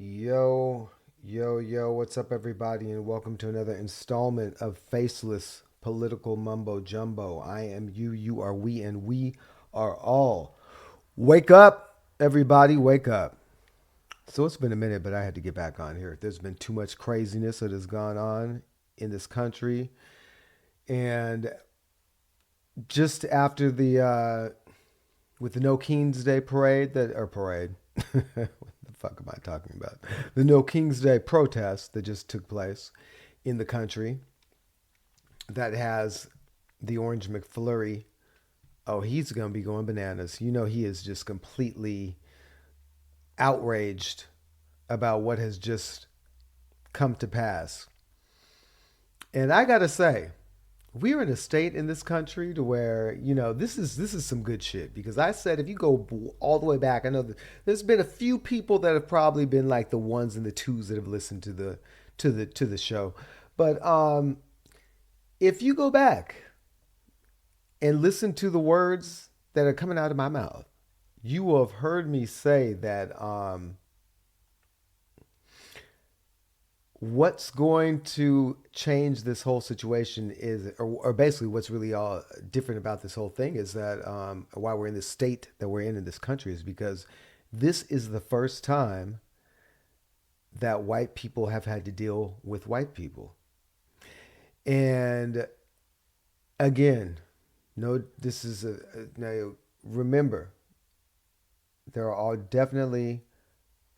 Yo, yo, what's up, everybody, and welcome to another installment of Faceless Political Mumbo Jumbo. I am you, you are we, and we are all. Wake up, everybody, wake up. So it's been a minute, but I had to get back on here. There's been too much craziness that has gone on in this country. And just after with the No Kings Day parade, what the fuck am I talking about? The No Kings Day protest that just took place in the country that has the Orange Mcflurry. Oh, he's going to be going bananas. You know, he is just completely outraged about what has just come to pass. And I got to say, we're in a state in this country to where this is some good shit, because I said if you go all the way back, I know that there's been a few people that have probably been like the ones and the twos that have listened to the show, but if you go back and listen to the words that are coming out of my mouth, you will have heard me say that what's going to change this whole situation is, or basically what's really all different about this whole thing is that why we're in the state that we're in this country is because this is the first time that white people have had to deal with white people. And again, no, this is now remember, there are all definitely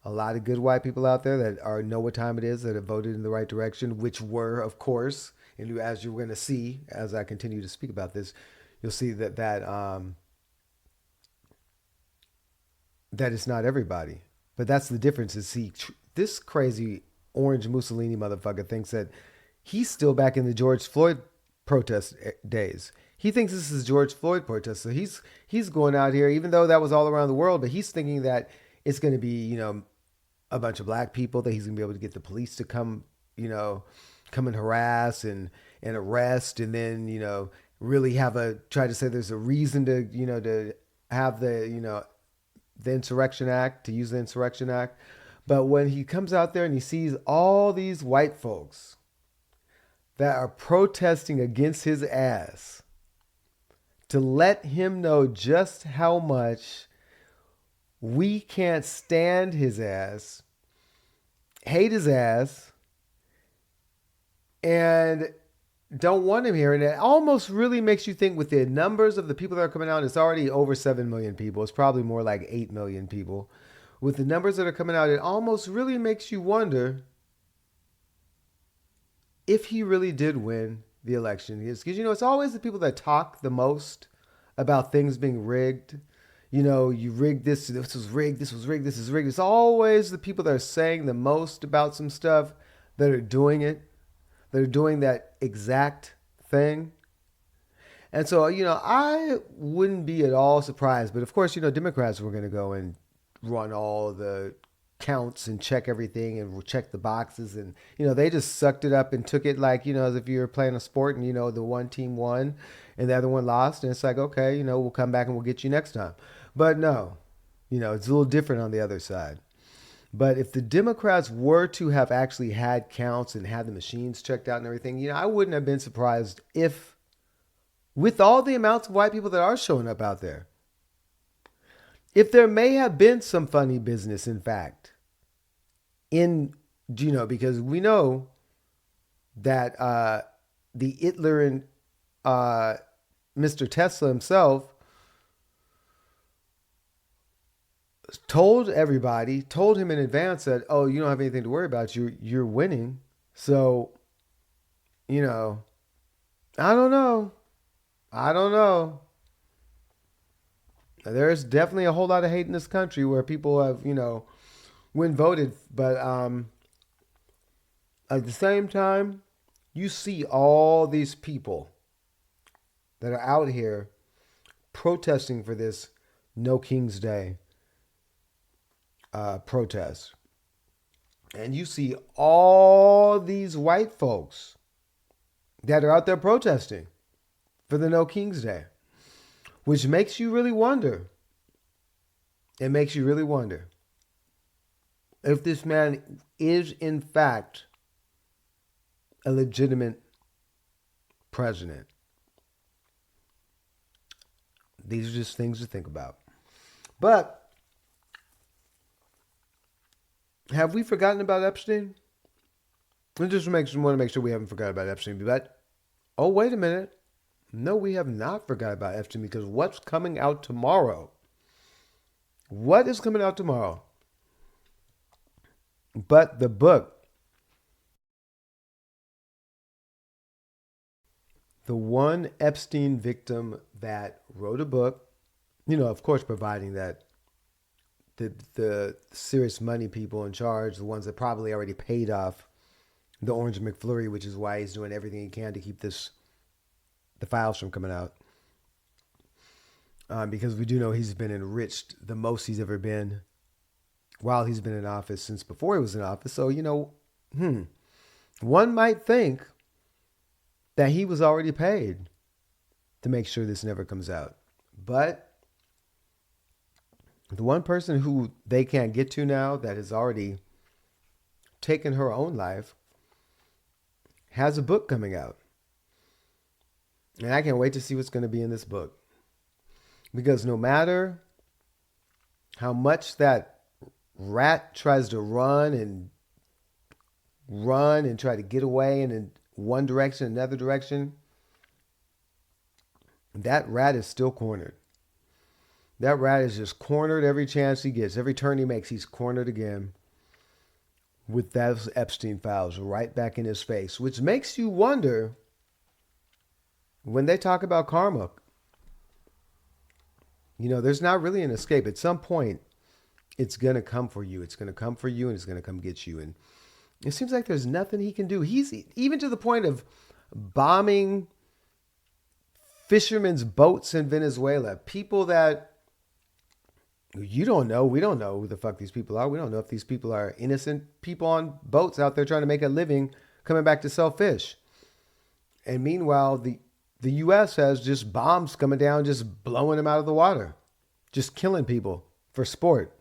a lot of good white people out there that know what time it is, that have voted in the right direction, which were, of course, and as you're going to see as I continue to speak about this, you'll see that it's not everybody. But that's the difference. Is this crazy orange Mussolini motherfucker thinks that he's still back in the George Floyd protest days. He thinks this is George Floyd protest, so he's going out here, even though that was all around the world. But he's thinking that it's going to be, a bunch of black people, that he's going to be able to get the police to come and harass and arrest, and then, really try to say there's a reason to have the Insurrection Act, to use the Insurrection Act. But when he comes out there and he sees all these white folks that are protesting against his ass, to let him know just how much we can't stand his ass, hate his ass, and don't want him here. And it almost really makes you think, with the numbers of the people that are coming out, it's already over 7 million people. It's probably more like 8 million people. With the numbers that are coming out, it almost really makes you wonder if he really did win the election. Because, it's always the people that talk the most about things being rigged. You rigged this, this was rigged, this was rigged, this is rigged. It's always the people that are saying the most about some stuff that are doing it, that are doing that exact thing. And so, I wouldn't be at all surprised. But of course, Democrats were going to go and run all the counts and check everything and check the boxes. And, they just sucked it up and took it like, as if you were playing a sport and, the one team won and the other one lost. And it's like, okay, we'll come back and we'll get you next time. But no, it's a little different on the other side. But if the Democrats were to have actually had counts and had the machines checked out and everything, I wouldn't have been surprised if, with all the amounts of white people that are showing up out there, if there may have been some funny business, in fact, because we know that the Hitler and Mr. Tesla himself told him in advance that, oh, you don't have anything to worry about. You're winning. So, I don't know. There's definitely a whole lot of hate in this country where people have, when voted. But at the same time, you see all these people that are out here protesting for this No King's Day protest. And you see all these white folks that are out there protesting for the No King's Day, which makes you really wonder. It makes you really wonder if this man is in fact a legitimate president. These are just things to think about. But have we forgotten about Epstein? I just want to make sure we haven't forgotten about Epstein. But, oh, wait a minute. No, we have not forgotten about Epstein, because what's coming out tomorrow? What is coming out tomorrow? But the book. The one Epstein victim that wrote a book, of course, providing that the serious money people in charge, the ones that probably already paid off the Orange Mcflurry, which is why he's doing everything he can to keep the files from coming out. Because we do know he's been enriched the most he's ever been while he's been in office since before he was in office. So, one might think that he was already paid to make sure this never comes out. But the one person who they can't get to now, that has already taken her own life, has a book coming out. And I can't wait to see what's going to be in this book. Because no matter how much that rat tries to run and try to get away and in one direction, another direction, that rat is still cornered. That rat is just cornered every chance he gets. Every turn he makes, he's cornered again with those Epstein files right back in his face, which makes you wonder, when they talk about karma, there's not really an escape. At some point, it's going to come for you. It's going to come for you, and it's going to come get you. And it seems like there's nothing he can do. He's even to the point of bombing fishermen's boats in Venezuela. People that we don't know who the fuck these people are. We don't know if these people are innocent people on boats out there trying to make a living, coming back to sell fish. And meanwhile, the U.S. has just bombs coming down, just blowing them out of the water, just killing people for sport.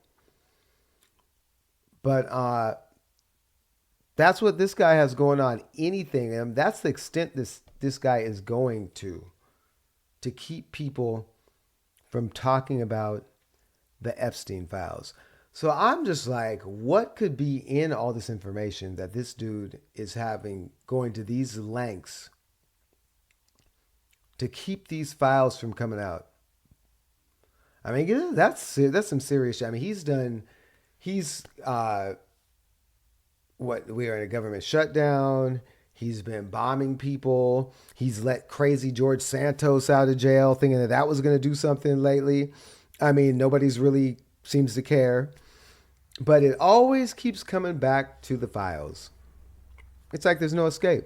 But that's what this guy has going on. Anything, and that's the extent this guy is going to keep people from talking about the Epstein files. So I'm just like, what could be in all this information that this dude is going to these lengths to keep these files from coming out? I mean, that's some serious shit. I mean, we are in a government shutdown. He's been bombing people. He's let crazy George Santos out of jail, thinking that was going to do something lately. I mean, nobody's really seems to care. But it always keeps coming back to the files. It's like there's no escape.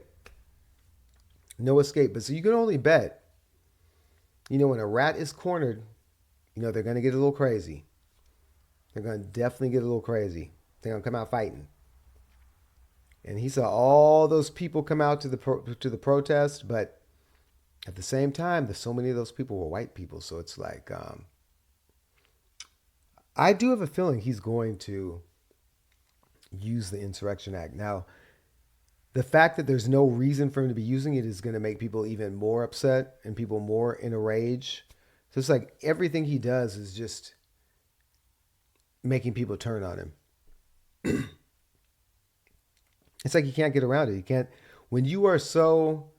No escape. But so you can only bet, when a rat is cornered, they're going to get a little crazy. They're going to definitely get a little crazy. They're going to come out fighting. And he saw all those people come out to the protest, but at the same time, so many of those people were white people. So it's like, I do have a feeling he's going to use the Insurrection Act. Now, the fact that there's no reason for him to be using it is going to make people even more upset and people more in a rage. So it's like everything he does is just making people turn on him. It's like you can't get around it. You can't. When you are so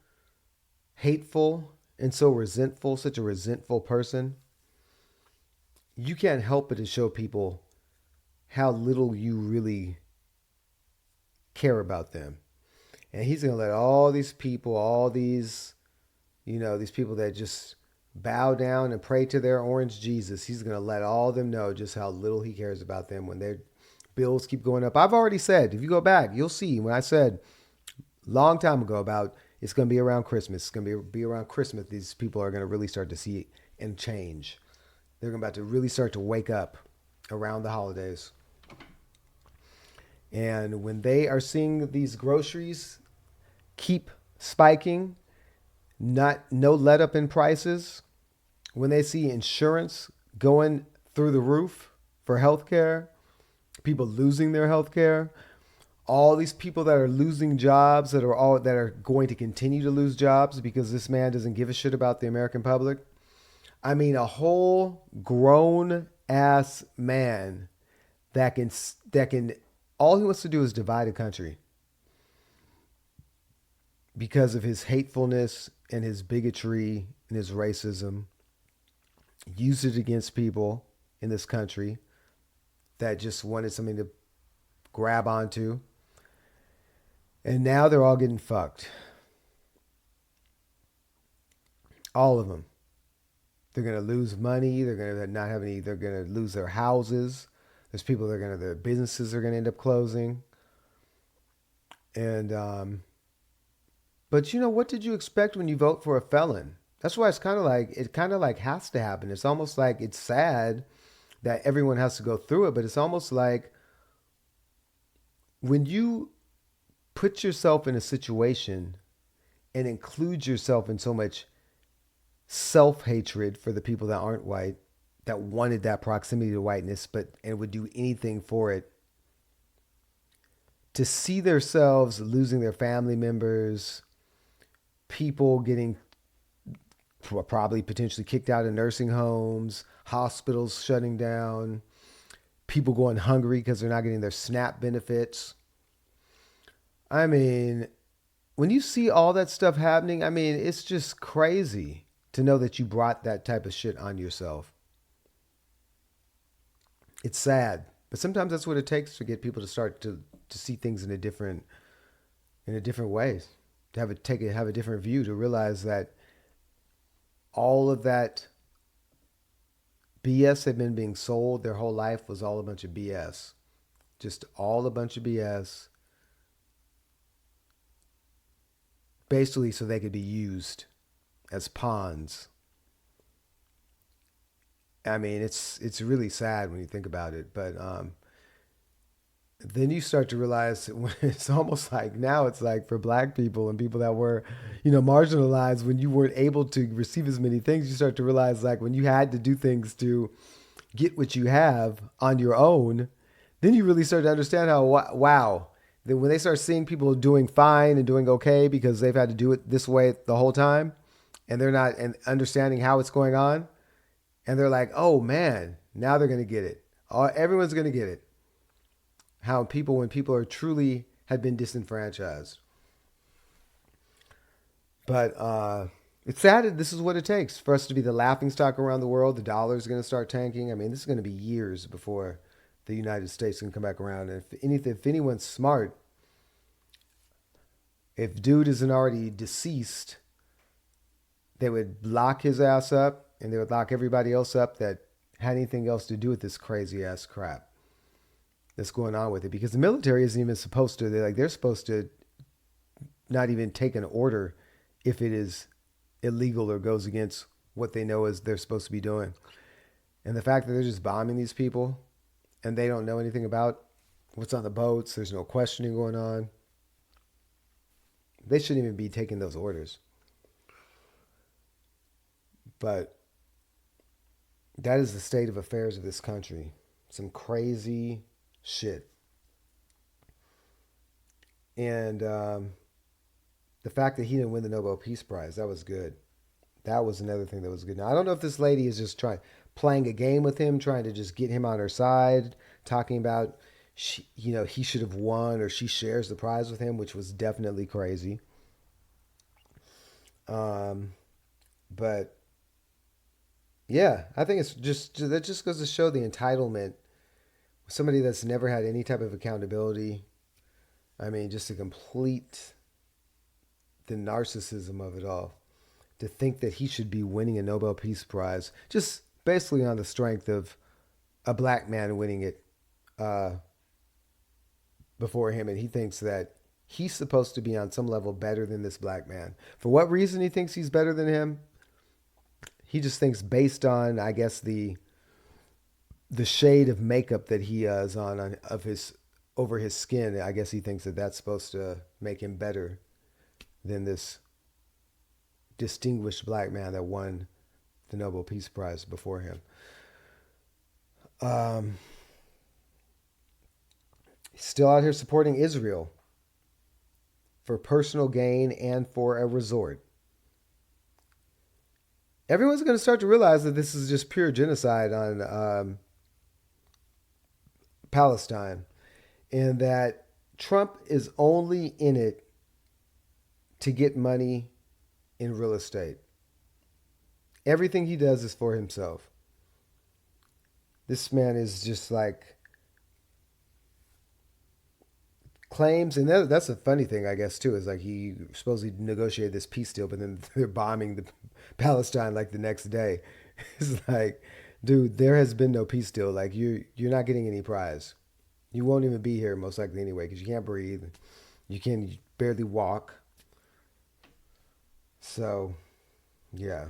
hateful and so resentful, such a resentful person, you can't help but to show people how little you really care about them. And he's going to let all these people, these people that just bow down and pray to their orange Jesus, he's going to let all of them know just how little he cares about them when their bills keep going up. I've already said, if you go back, you'll see when I said a long time ago about it's going to be around Christmas. It's going to be around Christmas. These people are going to really start to see and change. They're about to really start to wake up around the holidays. And when they are seeing these groceries keep spiking, no let up in prices, when they see insurance going through the roof for healthcare, people losing their health care, all these people that are losing jobs, that are going to continue to lose jobs because this man doesn't give a shit about the American public. I mean, a whole grown ass man that can all he wants to do is divide a country because of his hatefulness and his bigotry and his racism. Use it against people in this country that just wanted something to grab onto. And now they're all getting fucked. All of them. They're going to lose money. They're going to not have any. They're going to lose their houses. There's people that are going to, their businesses are going to end up closing. And, but you know, what did you expect when you vote for a felon? That's why it kind of like has to happen. It's almost like it's sad that everyone has to go through it, but it's almost like when you put yourself in a situation and include yourself in so much self-hatred for the people that aren't white, that wanted that proximity to whiteness, and would do anything for it, to see themselves losing their family members, people getting probably potentially kicked out of nursing homes, hospitals shutting down, people going hungry because they're not getting their SNAP benefits. I mean, when you see all that stuff happening, I mean, it's just crazy to know that you brought that type of shit on yourself. It's sad, but sometimes that's what it takes to get people to start to see things in a different ways, to have a different view, to realize that all of that BS had been being sold their whole life was all a bunch of BS. Just all a bunch of BS. Basically so they could be used as pawns. I mean, it's really sad when you think about it, but then you start to realize it's almost like now it's like for black people and people that were, marginalized, when you weren't able to receive as many things, you start to realize like when you had to do things to get what you have on your own, then you really start to understand how, wow. Then when they start seeing people doing fine and doing okay because they've had to do it this way the whole time and they're not and understanding how it's going on, and they're like, oh man, now they're going to get it. Everyone's going to get it. When people are truly had been disenfranchised. But it's sad that this is what it takes for us to be the laughingstock around the world. The dollar is going to start tanking. I mean, this is going to be years before the United States can come back around. And if anyone's smart, if dude isn't already deceased, they would lock his ass up and they would lock everybody else up that had anything else to do with this crazy ass crap that's going on with it. Because the military isn't even supposed to, they're supposed to not even take an order if it is illegal or goes against what they know is they're supposed to be doing. And the fact that they're just bombing these people and they don't know anything about what's on the boats, there's no questioning going on. They shouldn't even be taking those orders. But that is the state of affairs of this country. Some crazy shit. And the fact that he didn't win the Nobel Peace Prize, that was good. That was another thing that was good. Now, I don't know if this lady is just playing a game with him, trying to just get him on her side, talking about, he should have won, or she shares the prize with him, which was definitely crazy. But yeah, I think that just goes to show the entitlement. Somebody that's never had any type of accountability. I mean, just to complete the narcissism of it all. To think that he should be winning a Nobel Peace Prize, just basically on the strength of a black man winning it before him. And he thinks that he's supposed to be on some level better than this black man. For what reason he thinks he's better than him? He just thinks based on, I guess, the shade of makeup that he has on over his skin. I guess he thinks that that's supposed to make him better than this distinguished black man that won the Nobel Peace Prize before him. He's still out here supporting Israel for personal gain and for a resort. Everyone's going to start to realize that this is just pure genocide on Palestine, and that Trump is only in it to get money in real estate. Everything he does is for himself. This man is just like claims, and that's a funny thing, I guess, too, is like he supposedly negotiated this peace deal, but then they're bombing the Palestine like the next day. It's like, dude, there has been no peace deal. Like you're not getting any prize. You won't even be here most likely anyway because you can't breathe, you can barely walk. So, yeah,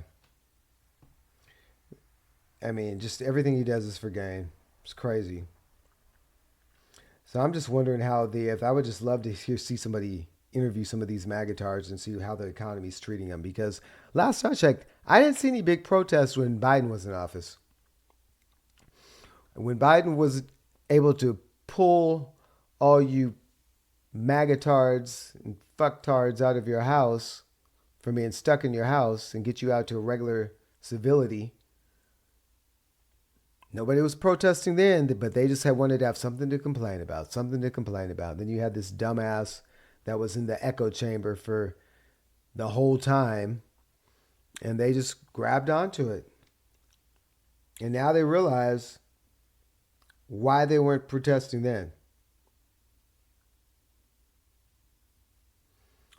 I mean, just everything he does is for gain. It's crazy. So I'm just wondering how if I would just love to see somebody interview some of these magatards and see how the economy's treating them. Because last I checked, I didn't see any big protests when Biden was in office. When Biden was able to pull all you magatards and fucktards out of your house from being stuck in your house and get you out to a regular civility, nobody was protesting then, but they just had wanted to have something to complain about, something to complain about. Then you had this dumbass that was in the echo chamber for the whole time, and they just grabbed onto it. And now they realize why they weren't protesting then.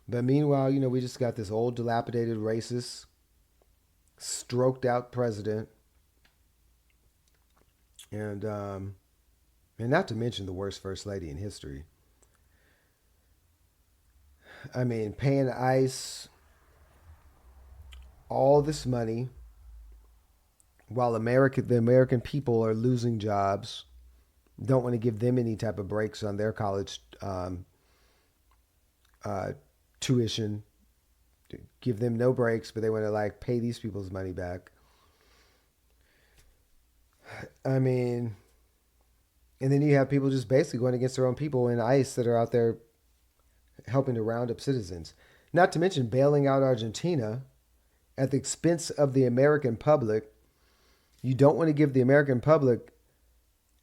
But meanwhile, we just got this old, dilapidated, racist, stroked out president. And not to mention the worst first lady in history. I mean, paying ICE all this money while the American people are losing jobs, don't want to give them any type of breaks on their college uh, tuition, give them no breaks, but they want to like pay these people's money back. I mean, and then you have people just basically going against their own people in ICE that are out there helping to round up citizens. Not to mention bailing out Argentina at the expense of the American public. You don't want to give the American public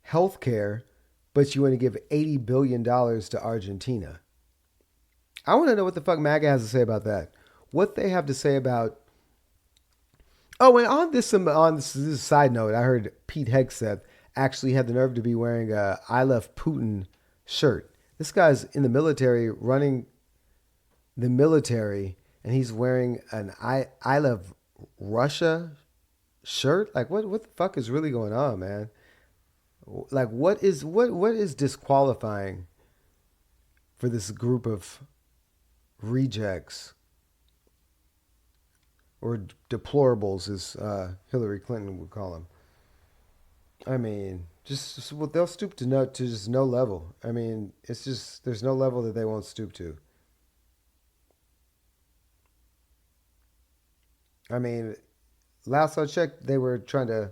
health care, but you want to give $80 billion to Argentina. I want to know what the fuck MAGA has to say about that. What they have to say about. Oh, and this is a side note, I heard Pete Hegseth actually had the nerve to be wearing a "I Love Putin" shirt. This guy's in the military, running the military, and he's wearing an "I Love Russia" shirt. Like, what the fuck is really going on, man? Like, what is disqualifying for this group of rejects or deplorables, as Hillary Clinton would call them? I mean, just well, they'll stoop to just no level. I mean, it's just there's no level that they won't stoop to. I mean, last I checked, they were trying to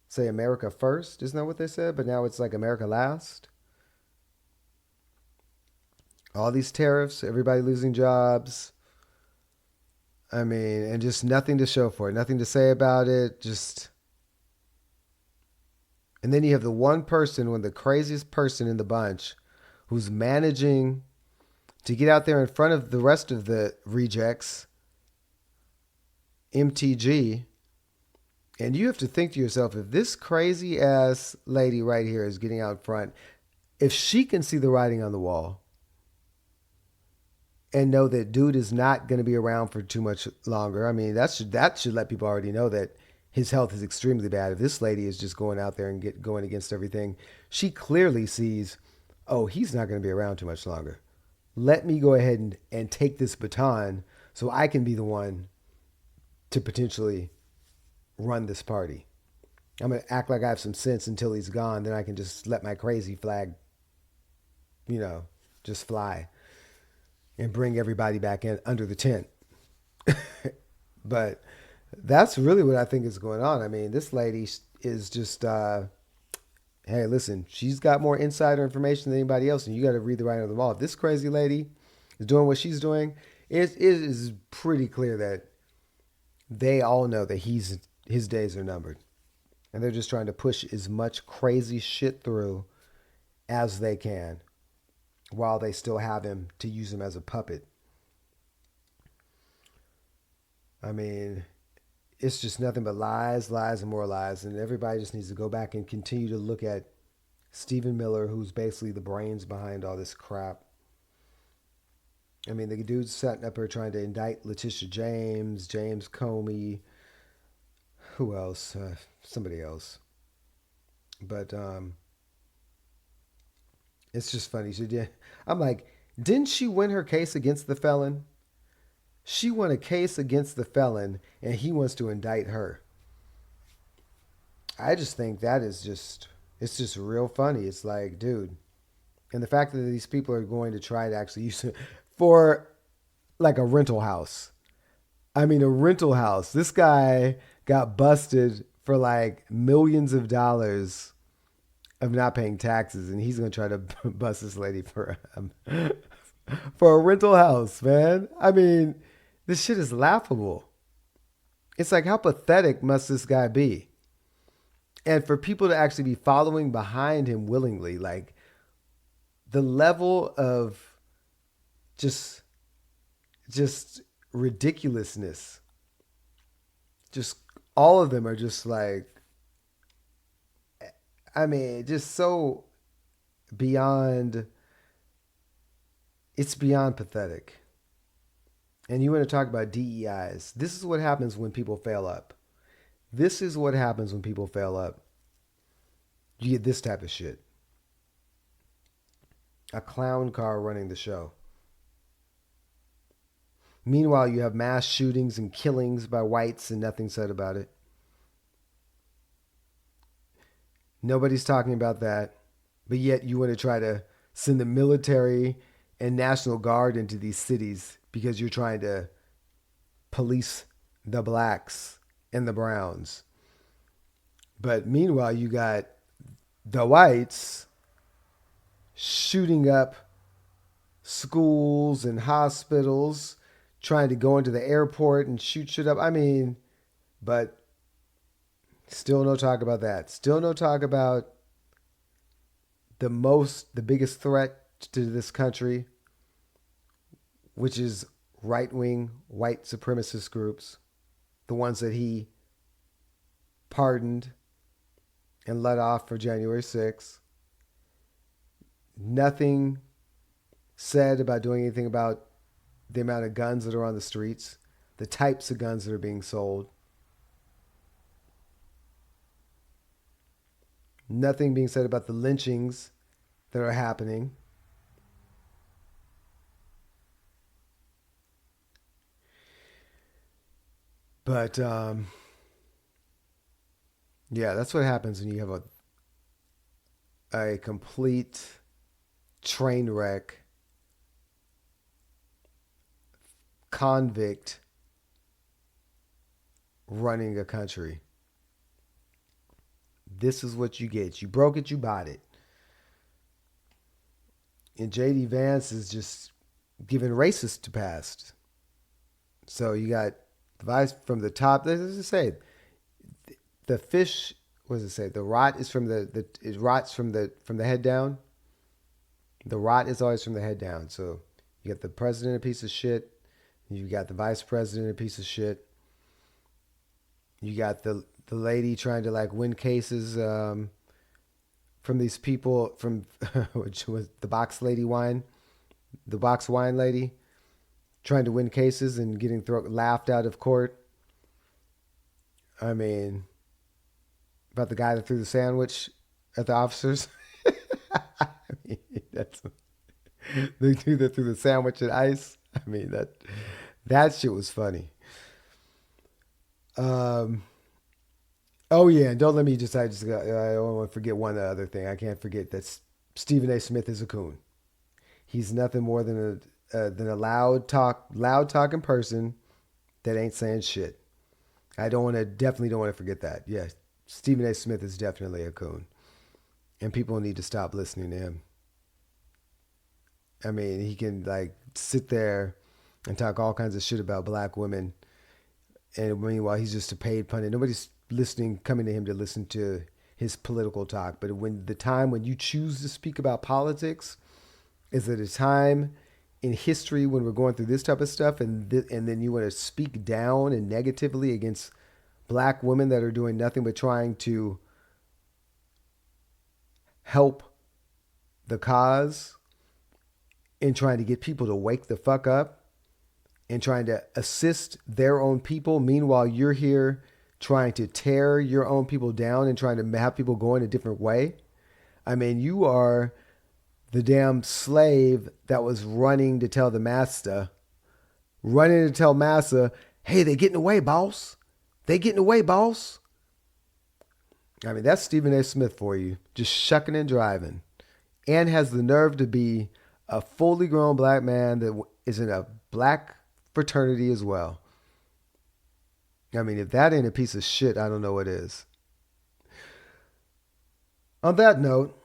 say America first. Isn't that what they said? But now it's like America last. All these tariffs, everybody losing jobs. I mean, and just nothing to show for it, nothing to say about it. And then you have the one person, the craziest person in the bunch, who's managing to get out there in front of the rest of the rejects, MTG. And you have to think to yourself, if this crazy ass lady right here is getting out front, if she can see the writing on the wall and know that dude is not going to be around for too much longer, I mean, that should let people already know that his health is extremely bad. If this lady is just going out there and going against everything, she clearly sees, oh, he's not going to be around too much longer. Let me go ahead and take this baton so I can be the one to potentially run this party. I'm going to act like I have some sense until he's gone. Then I can just let my crazy flag, just fly and bring everybody back in under the tent. But that's really what I think is going on. I mean, this lady is just Hey, listen, she's got more insider information than anybody else, and you got to read the writing on the wall. If this crazy lady is doing what she's doing, it is pretty clear that they all know that his days are numbered, and they're just trying to push as much crazy shit through as they can while they still have him to use him as a puppet. I mean, it's just nothing but lies, lies, and more lies, and everybody just needs to go back and continue to look at Stephen Miller, who's basically the brains behind all this crap. I mean, the dude's sitting up here trying to indict Letitia James, James Comey, who else? Somebody else. But it's just funny. I'm like, didn't she win her case against the felon? She won a case against the felon, and he wants to indict her. I just think that is just, it's just real funny. It's like, dude. And the fact that these people are going to try to actually use it for like a rental house. I mean, a rental house. This guy got busted for like millions of dollars of not paying taxes, and he's gonna try to bust this lady for a rental house, man. I mean, this shit is laughable. It's like, how pathetic must this guy be? And for people to actually be following behind him willingly, like the level of just just ridiculousness. Just all of them are just like, I mean, just so beyond, it's beyond pathetic. And you want to talk about DEIs. This is what happens when people fail up. This is what happens when people fail up. You get this type of shit. A clown car running the show. Meanwhile, you have mass shootings and killings by whites and nothing said about it. Nobody's talking about that. But yet you want to try to send the military and National Guard into these cities because you're trying to police the blacks and the browns. But meanwhile, you got the whites shooting up schools and hospitals, trying to go into the airport and shoot shit up. I mean, but still no talk about that. Still no talk about the biggest threat to this country, which is right-wing white supremacist groups, the ones that he pardoned and let off for January 6th. Nothing said about doing anything about the amount of guns that are on the streets, the types of guns that are being sold. Nothing being said about the lynchings that are happening. But yeah, that's what happens when you have a complete train wreck convict running a country. This is what you get. You broke it, you bought it. And JD Vance is just giving racist to past. So you got the vice from the top. Let's just say the fish. What does it say? The rot is from it rots from the head down. The rot is always from the head down. So you got the president a piece of shit. You got the vice president a piece of shit. You got the lady trying to like win cases from these people from which was the box wine lady trying to win cases and getting laughed out of court. I mean, about the guy that threw the sandwich at the officers. I mean, that's the dude that threw the sandwich at ICE. I mean, that shit was funny. Oh yeah, and don't let me I don't want to forget one other thing. I can't forget that Stephen A. Smith is a coon. He's nothing more than a loud talking person that ain't saying shit. Definitely don't want to forget that. Yeah, Stephen A. Smith is definitely a coon. And people need to stop listening to him. I mean, he can like sit there and talk all kinds of shit about black women, and meanwhile he's just a paid pundit. Nobody's listening, coming to him to listen to his political talk. But when the time when you choose to speak about politics is at a time in history when we're going through this type of stuff, and then you want to speak down and negatively against black women that are doing nothing but trying to help the cause and trying to get people to wake the fuck up and trying to assist their own people. Meanwhile, you're here trying to tear your own people down and trying to have people going a different way. I mean, you are the damn slave that was running to tell massa, hey, they're getting away, boss. They getting away, boss. I mean, that's Stephen A. Smith for you, just shucking and driving, and has the nerve to be a fully grown black man that is in a black fraternity as well. I mean, if that ain't a piece of shit, I don't know what is. On that note,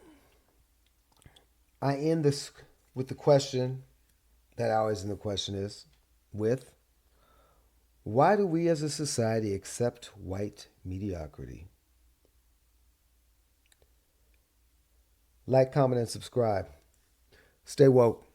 I end this with the question that I always end the question is with: why do we as a society accept white mediocrity? Like, comment, and subscribe. Stay woke.